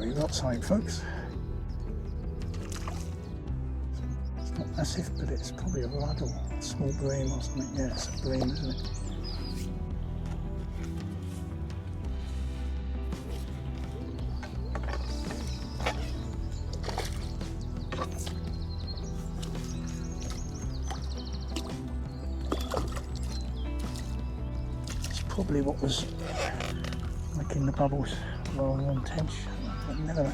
We've got something, folks. It's not massive, but it's probably a rudd or a small bream or something. Yeah, it's a bream, isn't it? Probably what was making the bubbles rather than tench. But never know.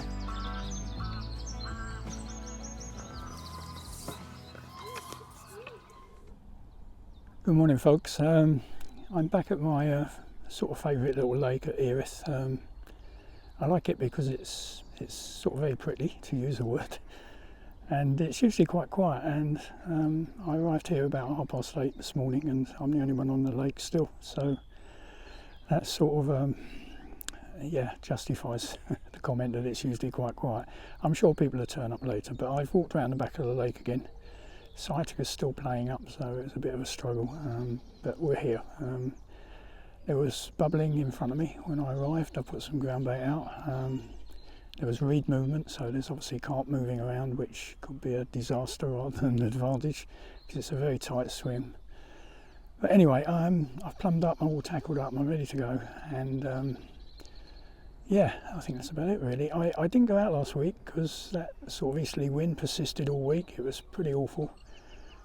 Good morning, folks. I'm back at my sort of favourite little lake at Earith. I like it because it's sort of very pretty, to use a word, and it's usually quite quiet. And I arrived here about 8:30 this morning, and I'm the only one on the lake still. So that sort of justifies the comment that it's usually quite quiet. I'm sure people will turn up later, but I've walked around the back of the lake again. Sciatica's still playing up, so it's a bit of a struggle, but we're here. There was bubbling in front of me when I arrived. I put some ground bait out. There was reed movement, so there's obviously carp moving around, which could be a disaster rather than an advantage, because it's a very tight swim. But anyway, I've plumbed up, I'm all tackled up, I'm ready to go, and I think that's about it really. I didn't go out last week because that sort of easterly wind persisted all week. It was pretty awful.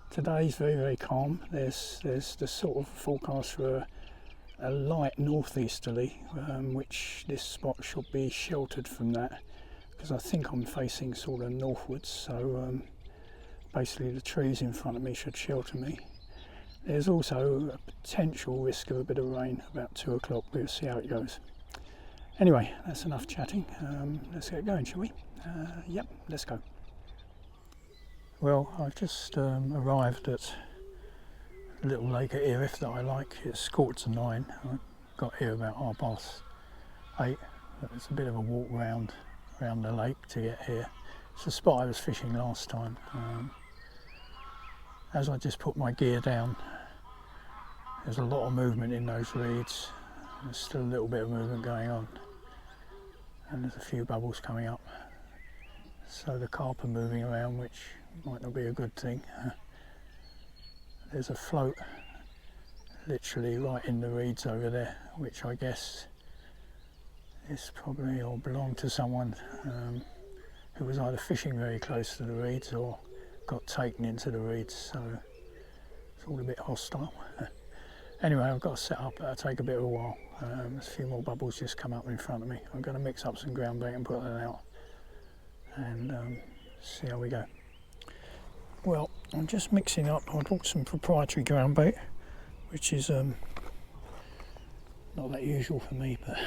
Today's very, very calm. There's the sort of forecast for a light northeasterly, which this spot should be sheltered from that, because I think I'm facing sort of northwards, so basically the trees in front of me should shelter me. There's also a potential risk of a bit of rain about 2 o'clock. We'll see how it goes. Anyway, that's enough chatting. Let's get going, shall we? Yep, let's go. Well, I've just arrived at a little lake at Earith that I like. It's 9:15. I got here about 8:30. It's a bit of a walk around the lake to get here. It's the spot I was fishing last time. As I just put my gear down, there's a lot of movement in those reeds. There's still a little bit of movement going on, and there's a few bubbles coming up. So the carp are moving around, which might not be a good thing. There's a float literally right in the reeds over there, which I guess is probably or belonged to someone who was either fishing very close to the reeds or got taken into the reeds, so it's all a bit hostile. Anyway, I've got to set up. That'll take a bit of a while. There's a few more bubbles just come up in front of me. I'm going to mix up some ground bait and put that out and see how we go. Well, I'm just mixing up. I bought some proprietary ground bait, which is not that usual for me, but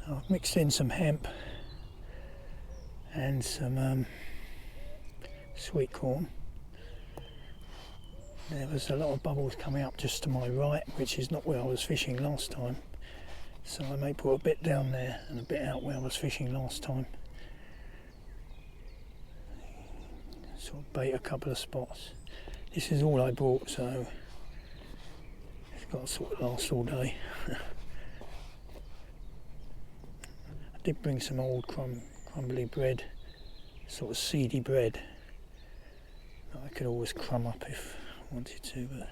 I've mixed in some hemp and some sweet corn. There was a lot of bubbles coming up just to my right, which is not where I was fishing last time, so I may put a bit down there and a bit out where I was fishing last time. Sort of bait a couple of spots. This is all I brought, so it's got to sort of last all day. I did bring some old crumbly bread, sort of seedy bread that I could always crumb up if I wanted to, but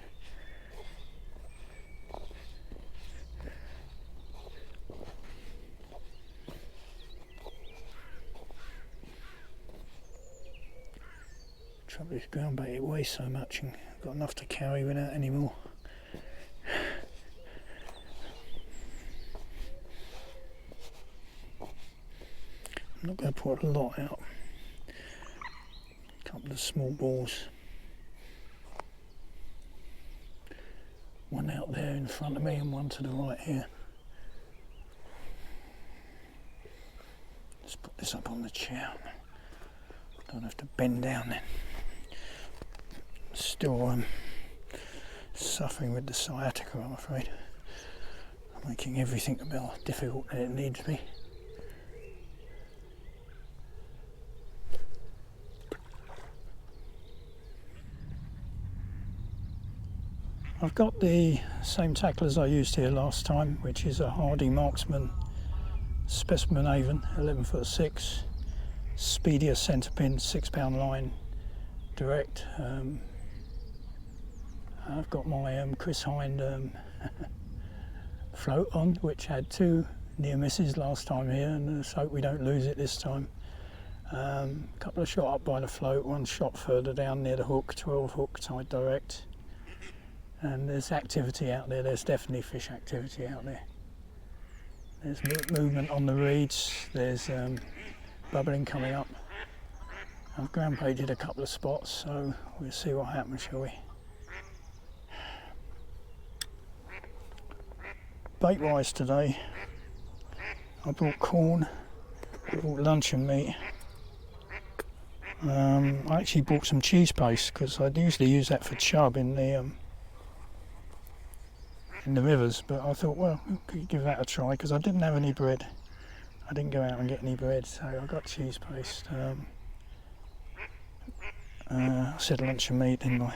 trouble is ground bait, it weighs so much and I've got enough to carry without any more. I'm not going to put a lot out. A couple of small balls. One out there in front of me and one to the right here. Let's put this up on the chair. Don't have to bend down then. Still suffering with the sciatica, I'm afraid. Making everything a bit more difficult than it needs to be. I've got the same tackle as I used here last time, which is a Hardy Marksman specimen haven, 11'6", speedier centre pin, 6-pound line, direct. I've got my Chris Hind float on, which had 2 near misses last time here, and let's hope we don't lose it this time. A couple of shot up by the float, 1 shot further down near the hook, 12 hook tied direct. And there's activity out there, there's definitely fish activity out there. There's movement on the reeds, there's bubbling coming up. I've ground baited a couple of spots, so we'll see what happens, shall we? Bait wise today, I brought corn, I brought luncheon meat. I actually bought some cheese paste because I'd usually use that for chub in the rivers, but I thought, well, could give that a try because I didn't have any bread. I didn't go out and get any bread, so I got cheese paste. I said luncheon meat, didn't I?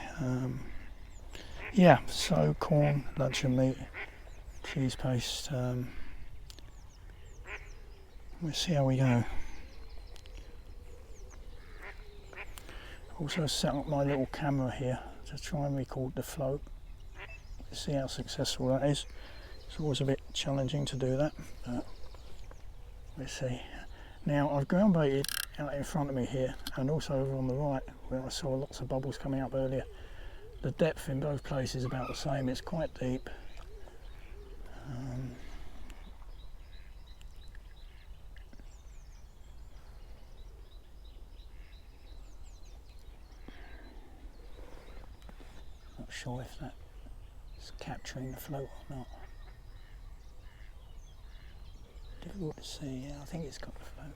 Yeah, so corn, luncheon meat, cheese paste. We'll see how we go. Also set up my little camera here to try and record the float. We'll see how successful that is. It's always a bit challenging to do that, but we'll see. Now I've ground baited out in front of me here, and also over on the right where I saw lots of bubbles coming up earlier. The depth in both places is about the same, it's quite deep. Not sure if that's capturing the float or not. Difficult to see, yeah, I think it's got the float.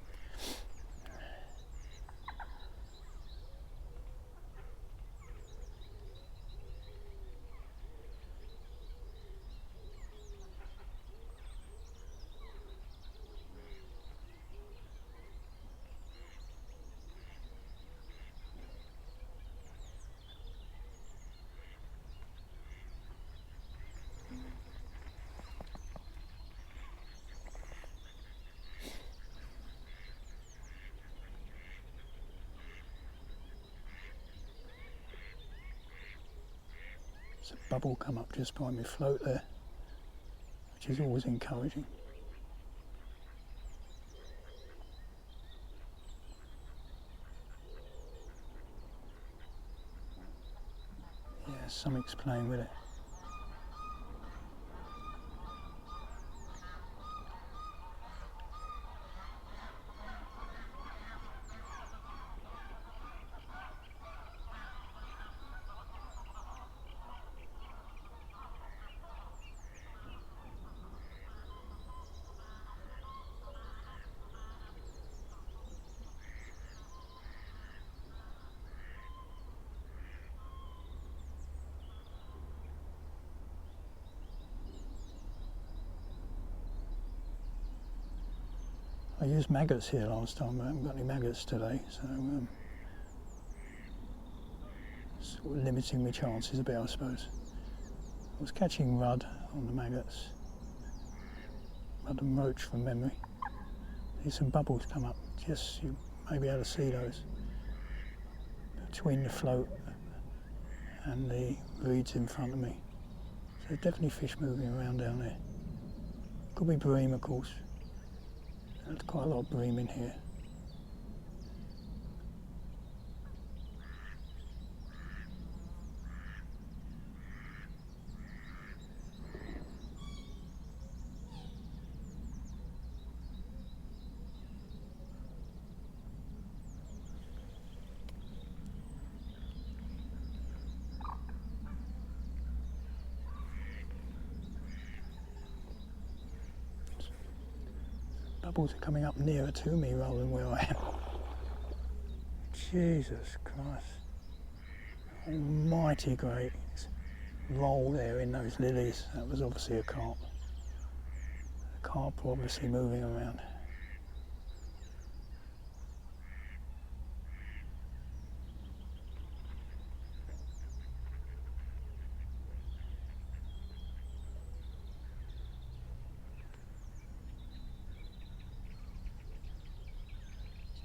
There's a bubble come up just by my float there, which is always encouraging. Yeah, something's playing with it. I used maggots here last time, but I haven't got any maggots today, so sort of limiting my chances a bit, I suppose. I was catching rudd on the maggots, rudd and roach from memory. There's some bubbles come up, just you may be able to see those between the float and the reeds in front of me. So there's definitely fish moving around down there. Could be bream, of course. There's quite a lot of bream in here. Bubbles are coming up nearer to me rather than where I am. Jesus Christ. Almighty great roll there in those lilies. That was obviously a carp. The carp obviously moving around.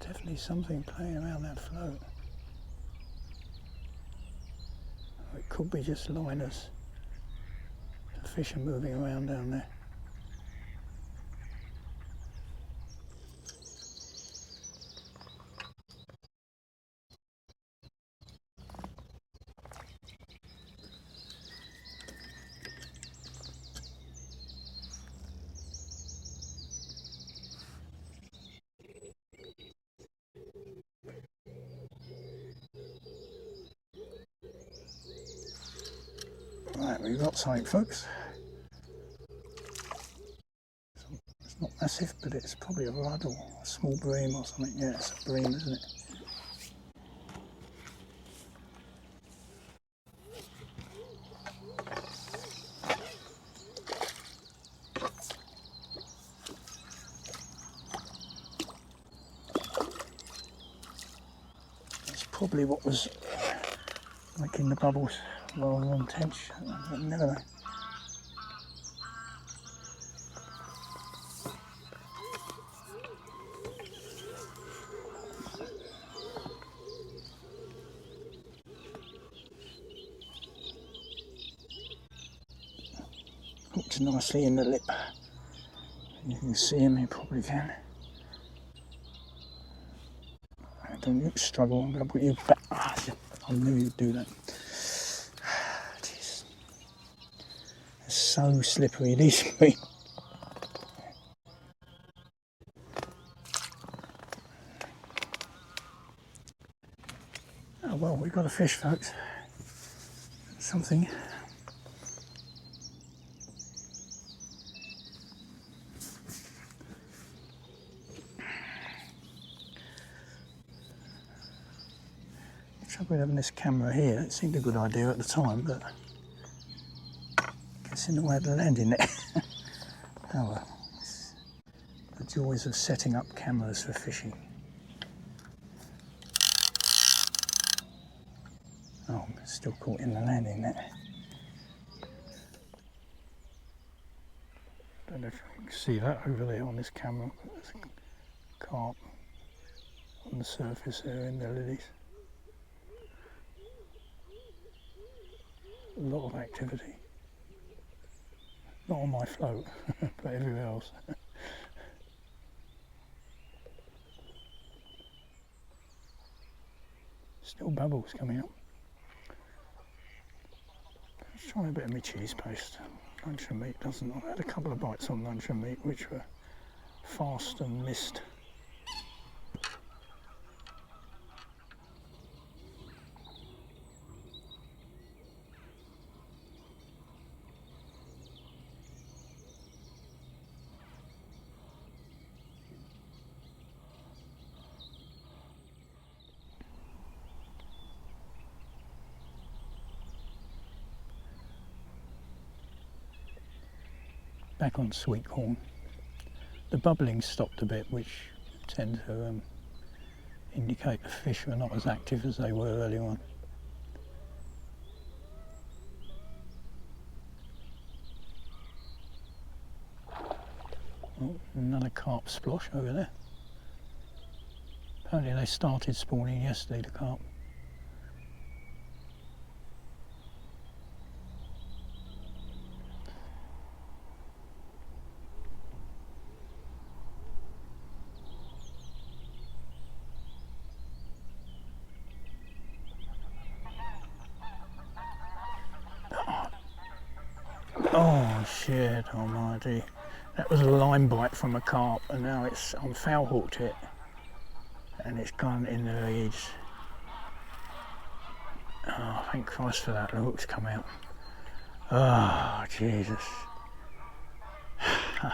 Definitely something playing around that float. Or it could be just liners. The fish are moving around down there. Right, we've got something, folks. It's not massive, but it's probably a rudd or a small bream or something. Yeah, it's a bream, isn't it? That's probably what was making the bubbles rather than tench. I never know. Hooked nicely in the lip. You can see him, you probably can. Don't you struggle, I'm going to put you back. I knew you'd do that. Jeez. They're so slippery, these bream. Oh well, we've got a fish, folks. Something. The trouble with having this camera here, it seemed a good idea at the time, but it's in the way of the landing net. Oh well, it's the joys of setting up cameras for fishing. Oh, it's still caught in the landing net. Don't know if you can see that over there on this camera. There's a carp on the surface there in the lilies. A lot of activity. Not on my float, but everywhere else. Still bubbles coming up. Let's try a bit of my cheese paste. Luncheon meat doesn't. I had a couple of bites on luncheon meat which were fast and missed. Back on sweet corn. The bubbling stopped a bit, which tends to indicate the fish are not as active as they were earlier on. Oh, another carp splosh over there. Apparently they started spawning yesterday, the carp. Oh shit almighty. That was a line bite from a carp and now I'm foul hooked it and it's gone in the leads. Oh, thank Christ for that, the hook's come out. Oh, Jesus. I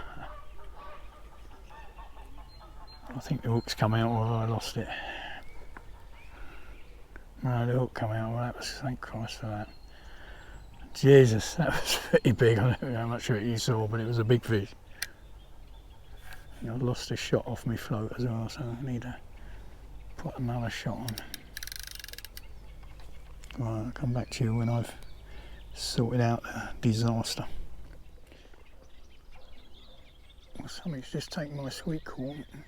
think the hook's come out or I lost it. No, the hook come out, well, that was, thank Christ for that. Jesus, that was pretty big. I don't know how much of it you saw, but it was a big fish. And I've lost a shot off my float as well, so I need to put another shot on. Right, I'll come back to you when I've sorted out the disaster. Well, something's just taken my sweet corn and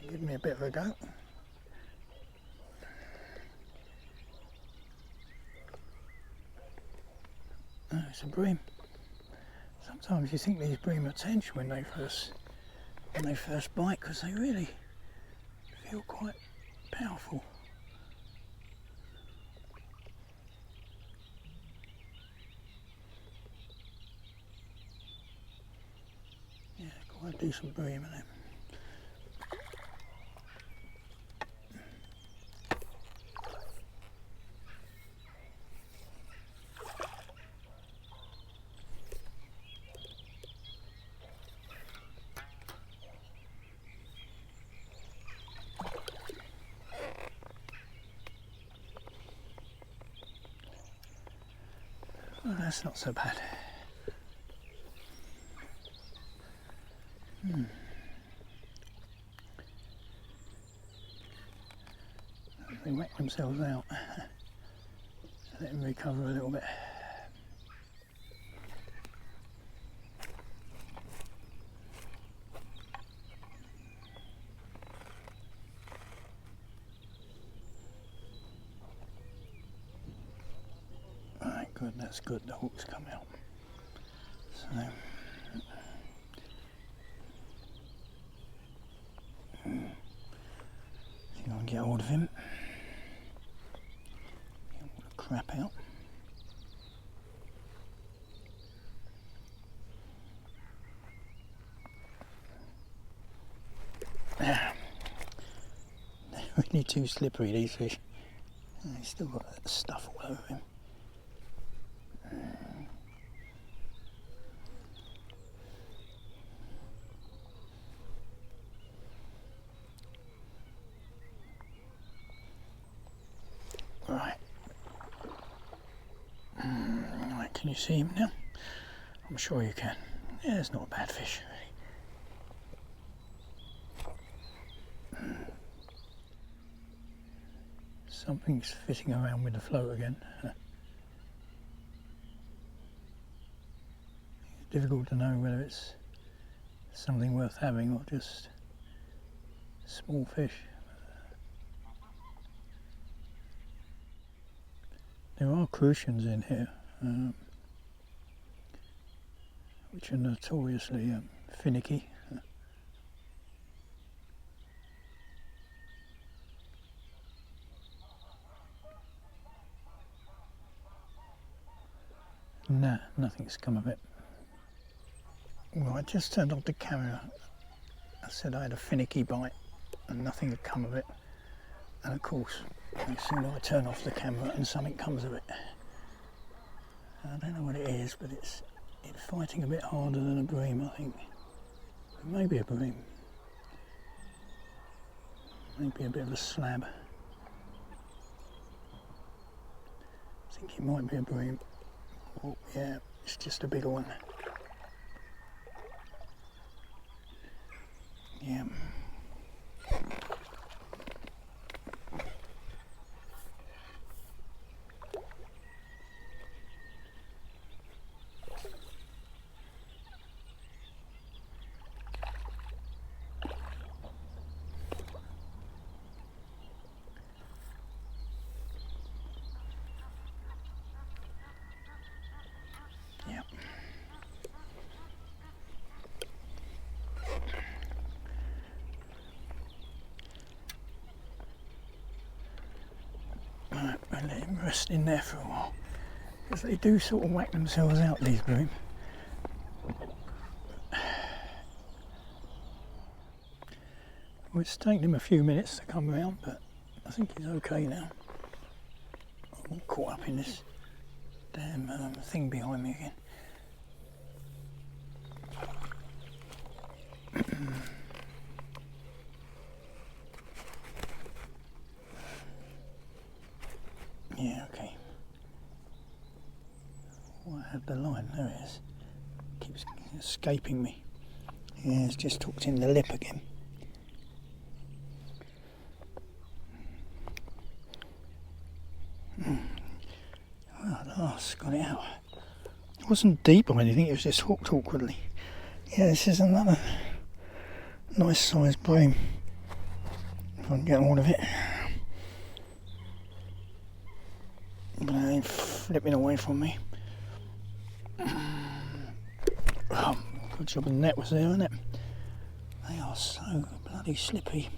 Give me a bit of a go. Oh, it's a bream. Sometimes you think these bream are tench when they first bite, because they really feel quite powerful. Yeah, quite a decent bream in them. Well, that's not so bad. They whack themselves out, so let them recover a little bit. Right, good, that's good, the hook's come out. So, see if I can get hold of him. Get all the crap out. They're really too slippery, these fish. He's still got that stuff all over him. Right. Right, can you see him now? I'm sure you can. Yeah, it's not a bad fish, really. Something's fitting around with the float again. It's difficult to know whether it's something worth having or just small fish. There are crucians in here, which are notoriously finicky. Nah, nothing's come of it. Well, I just turned off the camera. I said I had a finicky bite and nothing had come of it. And of course, as soon as I turn off the camera and something comes of it. I don't know what it is, but it's fighting a bit harder than a bream, I think. It may be a bream. Maybe a bit of a slab. I think it might be a bream. Oh yeah, it's just a bigger one. Yeah. Right, I'll let him rest in there for a while, because they do sort of whack themselves out, these bream. Well, it's taken him a few minutes to come around, but I think he's okay now. I'm all caught up in this damn thing behind me again. Yeah, okay. Well, I had the line, there it is. Keeps escaping me. Yeah, it's just hooked in the lip again. Well, at last, got it out. It wasn't deep or anything, it was just hooked awkwardly. Yeah, this is another nice sized bream. if I can get hold of it. But they're flipping away from me. Oh, good job the net was there, isn't it? They are so bloody slippy.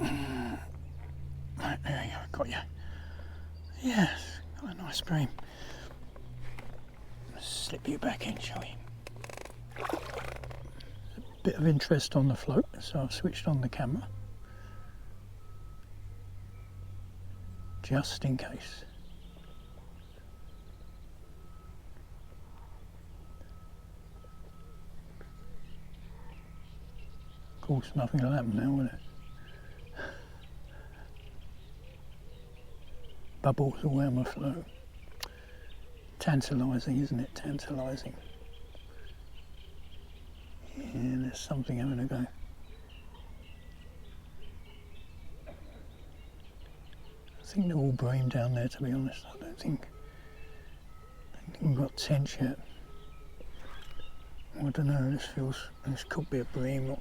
Right, there you go, got you. Yes, got a nice bream. Slip you back in, shall we? A bit of interest on the float, so I've switched on the camera. Just in case. Of course, nothing will happen now, will it? Bubbles all around my float. Tantalising, isn't it? Tantalising. Yeah, there's something having a go. I think they're all bream down there, to be honest. I don't think we've got tench yet. I don't know, this could be a bream, or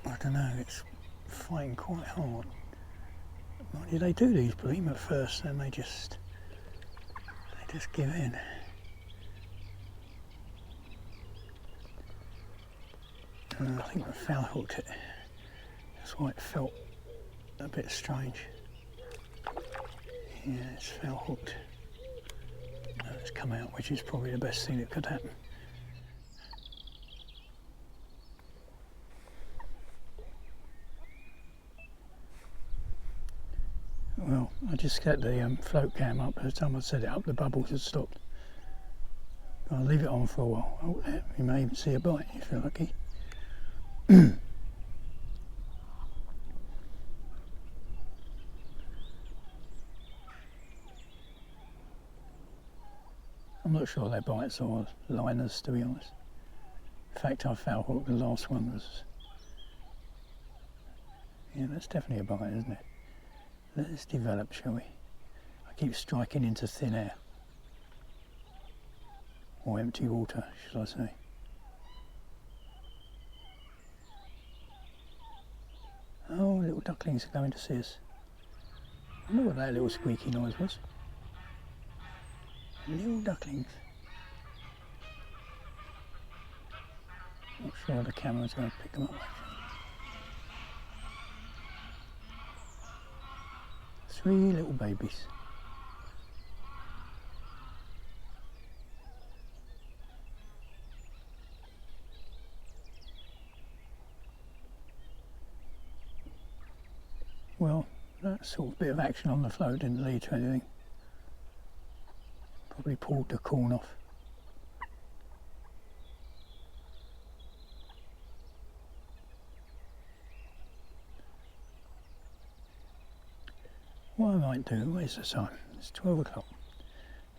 I don't know, it's fighting quite hard. Mind you, they do these bream at first, then they just give in. And I think I foul hooked it. That's why it felt a bit strange. Yeah, it's foul hooked. No, it's come out, which is probably the best thing that could happen. Well, I just got the float cam up. By the time I set it up, the bubbles had stopped. I'll leave it on for a while. Oh, there, you may even see a bite if you're lucky. I'm not sure they're bites or liners, to be honest. In fact, I foul hooked the last one was... Yeah, that's definitely a bite, isn't it? Let's develop, shall we? I keep striking into thin air. Or empty water, should I say. Oh, little ducklings are going to see us. I wonder what that little squeaky noise was. Little ducklings. Not sure the camera's going to pick them up. Three little babies. Well, that sort of bit of action on the float didn't lead to anything. Probably pulled the corn off. What I might do, where's the time? It's 12 o'clock.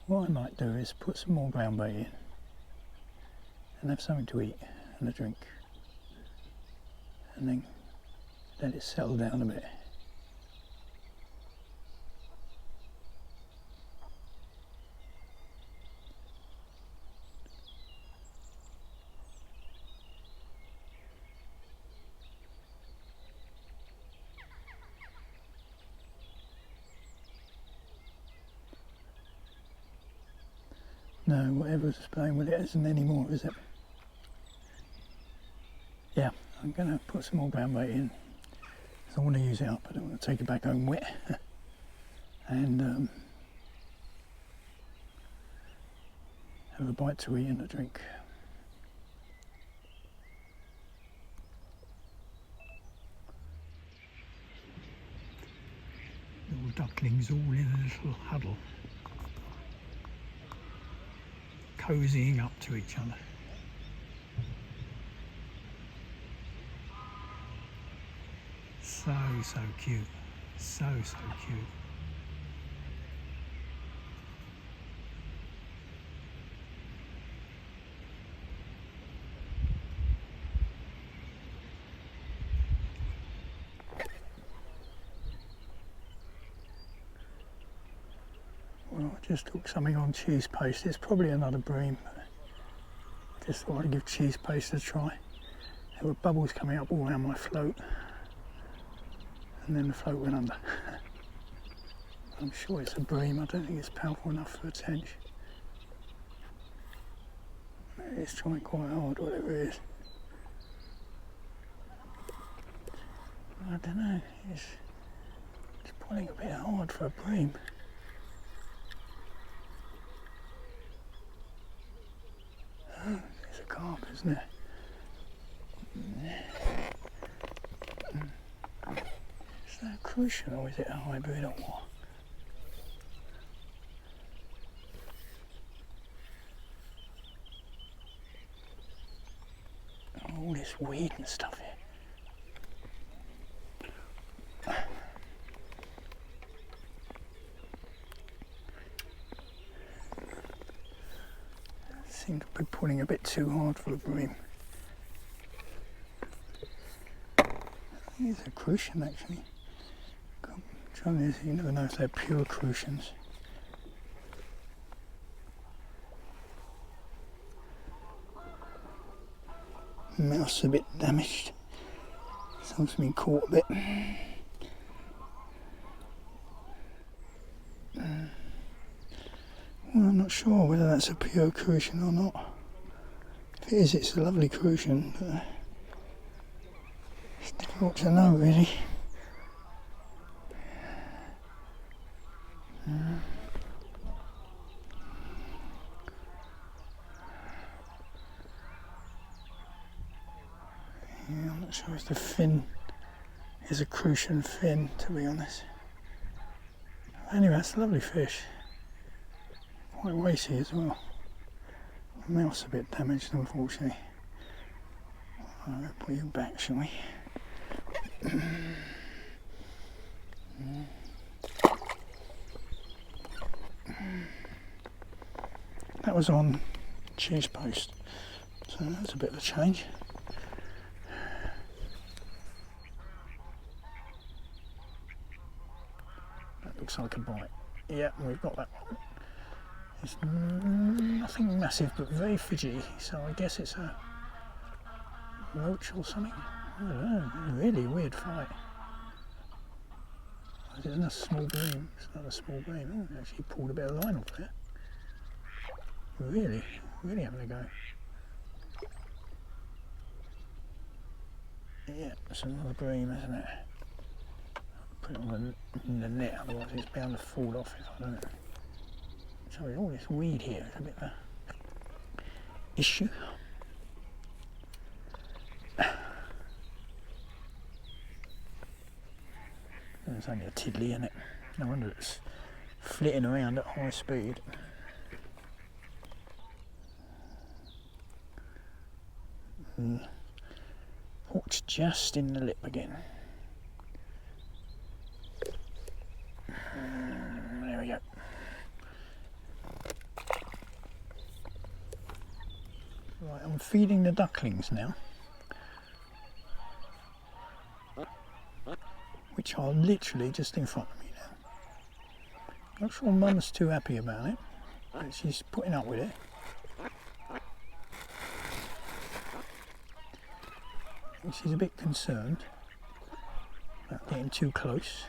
What I might do is put some more ground bait in and have something to eat and a drink, and then let it settle down a bit. No, whatever's playing with it isn't anymore, is it? Yeah, I'm going to put some more ground bait in. I want to use it up, I don't want to take it back home wet. And have a bite to eat and a drink. Little ducklings all in a little huddle, cozying up to each other. So cute, so cute. Well, I just took something on cheese paste. It's probably another bream. Just thought I'd give cheese paste a try. There were bubbles coming up all around my float, and then the float went under. I'm sure it's a bream. I don't think it's powerful enough for a tench. It's trying quite hard, whatever it is. I don't know, it's pulling a bit hard for a bream. Oh, it's a carp, isn't it? Is that a crucian or is it a hybrid or what? All this weed and stuff here. Seem to be pulling a bit too hard for a bream. These are crucian actually. Trouble is, you never know if they're pure crucians. Mouth's a bit damaged. Something's been caught a bit. Well, I'm not sure whether that's a pure crucian or not. If it is, it's a lovely crucian, but it's difficult to know really. Yeah, I'm not sure if the fin is a crucian fin, to be honest. Anyway, that's a lovely fish. Quite weighty as well. My mouth's a bit damaged, unfortunately. I'll put you back, shall we? That was on cheese paste, so that's a bit of a change. That looks like a bite. Yeah, we've got that one. It's nothing massive but very fidgety, so I guess it's a roach or something. I don't know, really weird fight. It isn't a small bream, it's not a small bream. Oh, actually pulled a bit of line off there. Really having a go. Yeah, it's another bream, isn't it? Put it on the net, otherwise it's bound to fall off if I don't. So all this weed here is a bit of an issue. It's only a tiddly, isn't it? No wonder it's flitting around at high speed. Hooked just in the lip again. There we go. Right, I'm feeding the ducklings now, which are literally just in front of me now. Not sure Mum's too happy about it, but she's putting up with it. She's a bit concerned about getting too close.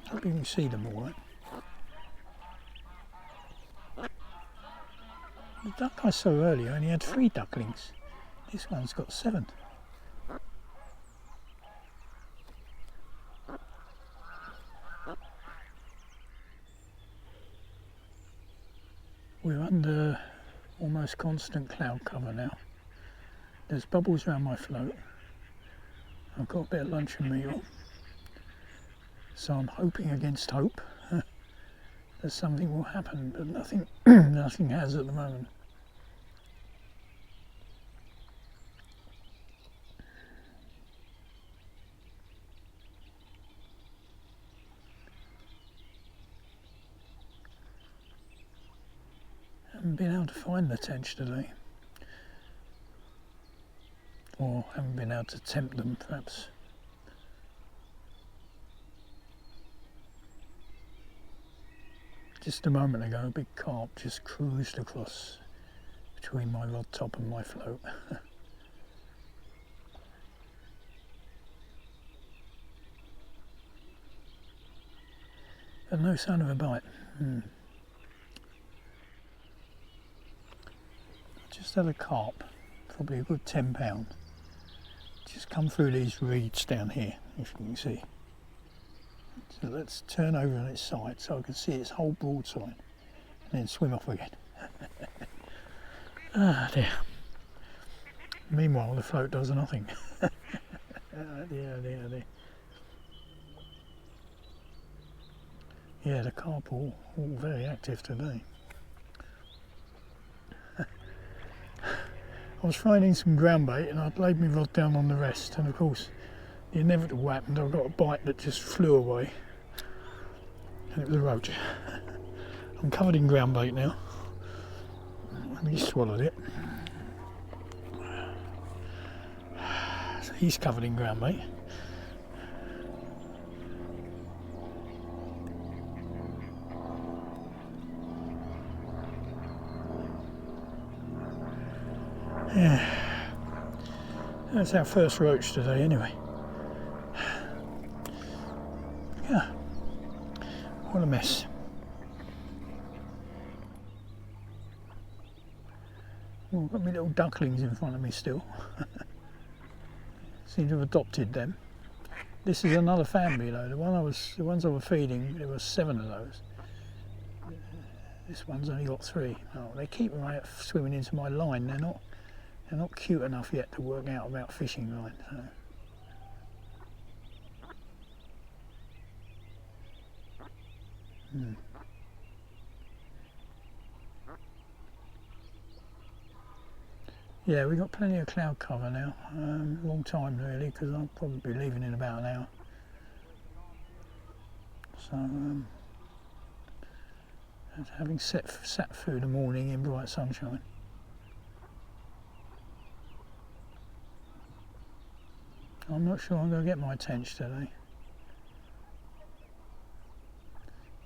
Hope you can see them all right. The duck I saw earlier only had 3 ducklings. This one's got 7. We're under almost constant cloud cover now. There's bubbles around my float. I've got a bit of luncheon meat on. So I'm hoping against hope that something will happen, but nothing, nothing has at the moment. Haven't been able to find the tench today, or haven't been able to tempt them, perhaps. Just a moment ago, a big carp just cruised across between my rod top and my float. But no sign of a bite. Just had a carp, probably a good 10 pound. Just come through these reeds down here, if you can see. So let's turn over on its side so I can see its whole broadside and then swim off again. Ah dear. Meanwhile the float does nothing. Dear. Yeah, the carp all very active today. I was finding some ground bait and I'd laid my rod down on the rest, and of course the inevitable happened. I got a bite that just flew away, and it was a roach. I'm covered in ground bait now, and he swallowed it. So he's covered in ground bait. Yeah, that's our first roach today anyway. Yeah, what a mess. Well, I've got my little ducklings in front of me still. Seem to have adopted them. This is another family though. The ones I was feeding, there were 7 of those. This one's only got 3. Oh, they keep right swimming into my line. They're not cute enough yet to work out about fishing line. So. Yeah, we've got plenty of cloud cover now. Long time really, because I'll probably be leaving in about an hour. So, having sat through the morning in bright sunshine. I'm not sure I'm going to get my tench today.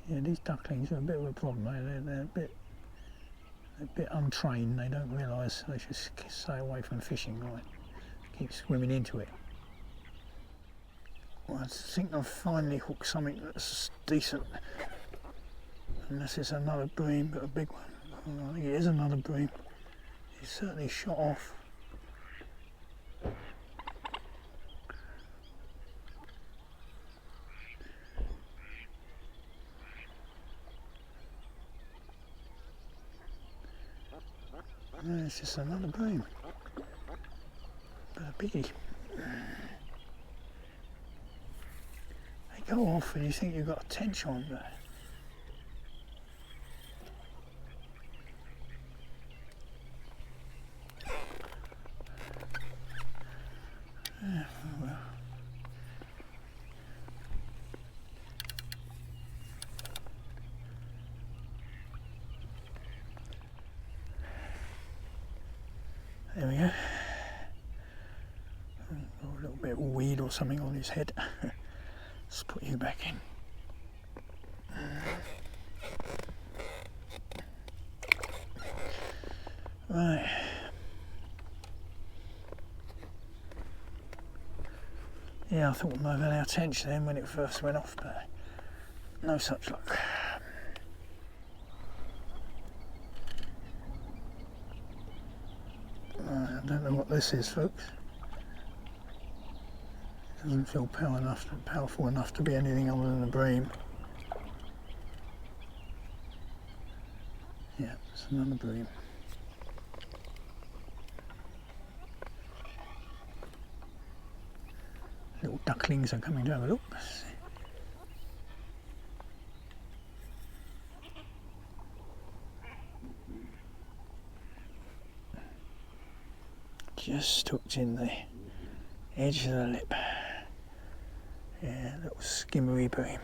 Yeah, these ducklings are a bit of a problem. They're a bit untrained. They don't realise they should stay away from fishing line. Keep swimming into it. Well, I think I've finally hooked something that's decent. Unless it's another bream, but a big one. Oh, I think it is another bream. He's certainly shot off. No, it's just another bream. But a biggie. They go off and you think you've got a tench on, but yeah, well. There we go. A little bit of weed or something on his head. Let's put you back in. Right. Yeah, I thought we might have had our tench then when it first went off, but no such luck. I don't know what this is, folks. It doesn't feel powerful enough to be anything other than a bream. Yeah, it's another bream. Little ducklings are coming to have a look. Just hooked in the edge of the lip. Yeah, little skimmery bream.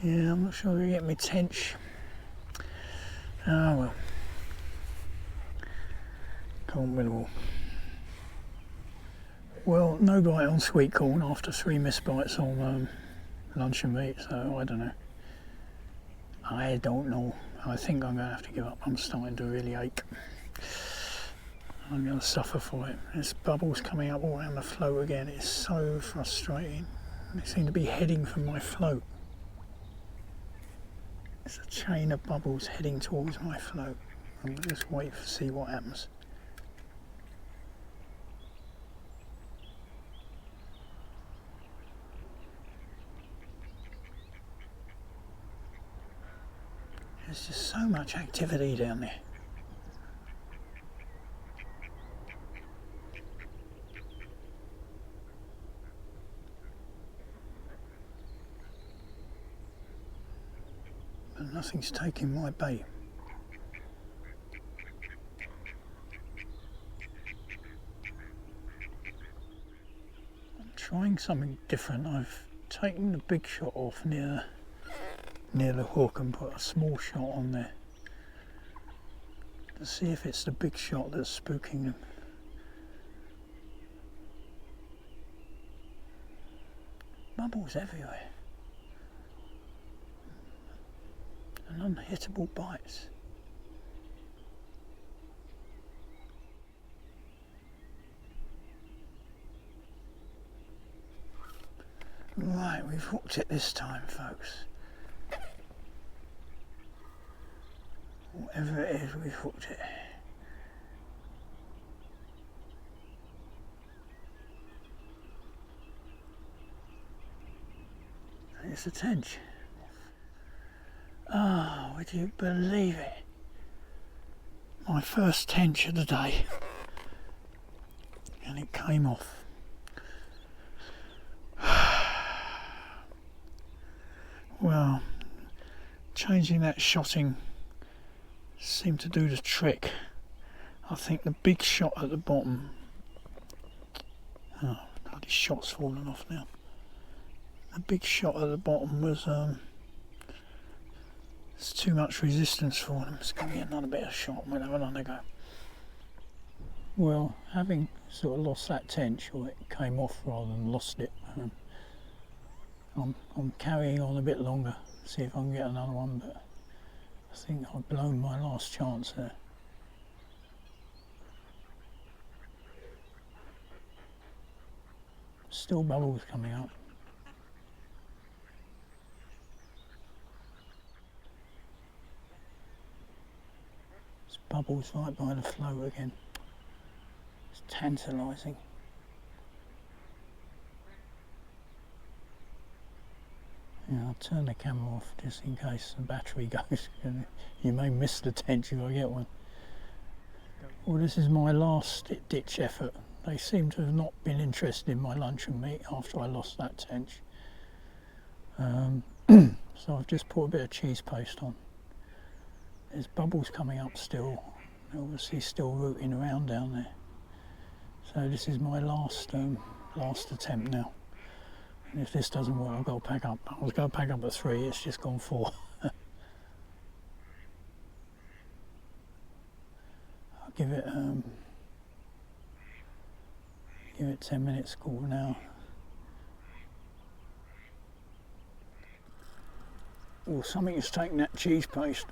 Yeah, I'm not sure I'm going to get my tench. Oh well. Can't win all. Well, no bite on sweet corn after 3 missed bites on luncheon meat, so I don't know. I don't know. I think I'm going to have to give up. I'm starting to really ache. I'm going to suffer for it. There's bubbles coming up all around the float again. It's so frustrating. They seem to be heading for my float. It's a chain of bubbles heading towards my float. I'm going to just wait to see what happens. There's just so much activity down there. But nothing's taking my bait. I'm trying something different. I've taken the big shot off near the hook and put a small shot on there to see if it's the big shot that's spooking them. Bubbles everywhere and unhittable bites. Right, we've hooked it this time, folks. Whatever it is, we've hooked it. And it's a tench. Ah, would you believe it? My first tench of the day. And it came off. Well, changing that shotting seemed to do the trick. I think the big shot at the bottom. Oh, bloody shot's fallen off now. The big shot at the bottom was it's too much resistance for them. It's going to be another bit of shot. We'll have another go. Well, having sort of lost that tench, or it came off rather than lost it, I'm carrying on a bit longer, see if I can get another one, but I think I've blown my last chance there. Still bubbles coming up. It's bubbles right by the float again. It's tantalising. Yeah, I'll turn the camera off just in case the battery goes. You may miss the tench if I get one. Well, this is my last ditch effort. They seem to have not been interested in my luncheon meat after I lost that tench. So I've just put a bit of cheese paste on. There's bubbles coming up still. They're obviously still rooting around down there. So this is my last attempt now. And if this doesn't work, I've got to pack up. I was going to pack up at 3, it's just gone 4. I'll give it 10 minutes, quarter an hour. Well, something is taking that cheese paste,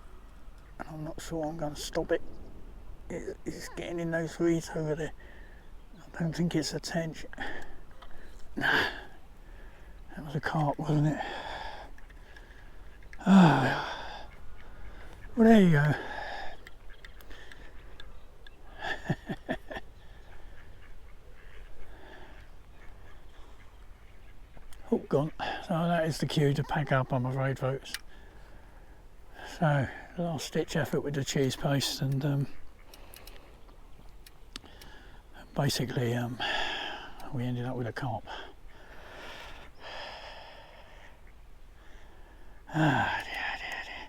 and I'm not sure I'm going to stop it. It's getting in those reeds over there. I don't think it's a tench. Nah. That was a carp, wasn't it? Oh, well, there you go. Hook gone. So that is the cue to pack up, I'm afraid, folks. So, last ditch effort with the cheese paste, and basically we ended up with a carp. Ah, dear, dear, dear.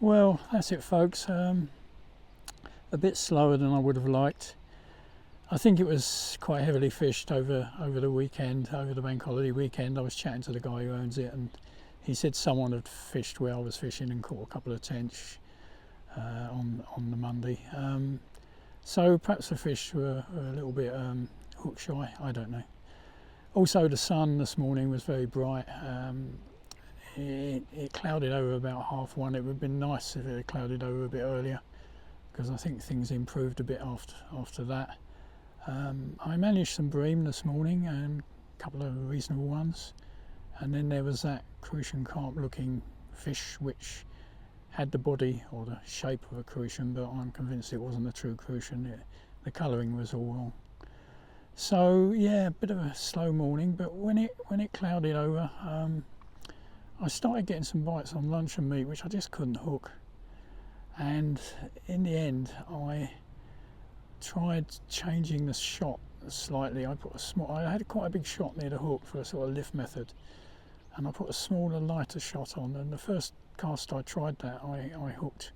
Well, that's it, folks. A bit slower than I would have liked. I think it was quite heavily fished over the weekend, over the bank holiday weekend. I was chatting to the guy who owns it, and he said someone had fished where I was fishing and caught a couple of tench on the Monday. So perhaps the fish were a little bit hook shy, I don't know. Also, the sun this morning was very bright. It clouded over about 1:30. It would have been nice if it had clouded over a bit earlier, because I think things improved a bit after that. I managed some bream this morning and a couple of reasonable ones, and then there was that crucian carp looking fish which had the body or the shape of a crucian, but I'm convinced it wasn't a true crucian. The colouring was all wrong. So yeah, a bit of a slow morning, but when it clouded over, I started getting some bites on lunch and meat which I just couldn't hook, and in the end I tried changing the shot slightly. I had quite a big shot near the hook for a sort of lift method, and I put a smaller, lighter shot on, and the first cast I tried that, I hooked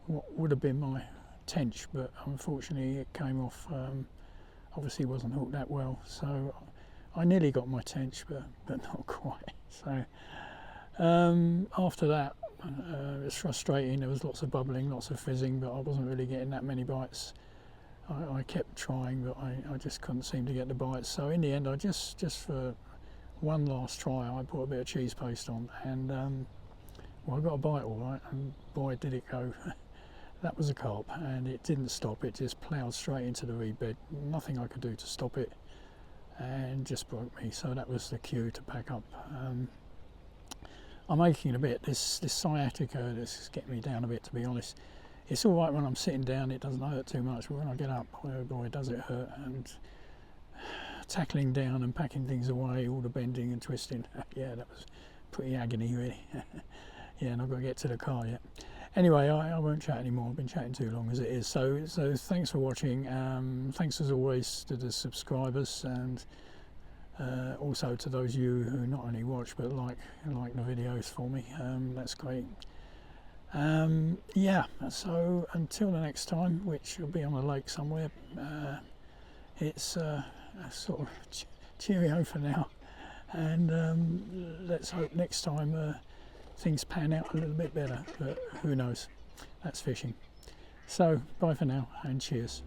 what would have been my tench, but unfortunately it came off. Obviously wasn't hooked that well, so I nearly got my tench, but not quite. So after that, it was frustrating. There was lots of bubbling, lots of fizzing, but I wasn't really getting that many bites. I kept trying, but I just couldn't seem to get the bites. So in the end, I just for one last try, I put a bit of cheese paste on, and well, I got a bite all right, and boy did it go. That was a carp, and it didn't stop. It just ploughed straight into the reed bed. Nothing I could do to stop it, and just broke me. So that was the cue to pack up. I'm aching a bit. This sciatica, this is getting me down a bit, to be honest. It's all right when I'm sitting down, it doesn't hurt too much, but when I get up, oh boy, does it hurt. And tackling down and packing things away, all the bending and twisting, yeah, that was pretty agony, really. Yeah, and I've got to get to the car yet. Anyway, I won't chat anymore. I've been chatting too long as it is. So thanks for watching. Thanks as always to the subscribers, and also to those of you who not only watch but like the videos for me. That's great. Yeah, so until the next time, which will be on a lake somewhere, it's a sort of cheerio for now, and let's hope next time things pan out a little bit better, but who knows, that's fishing. So bye for now, and cheers.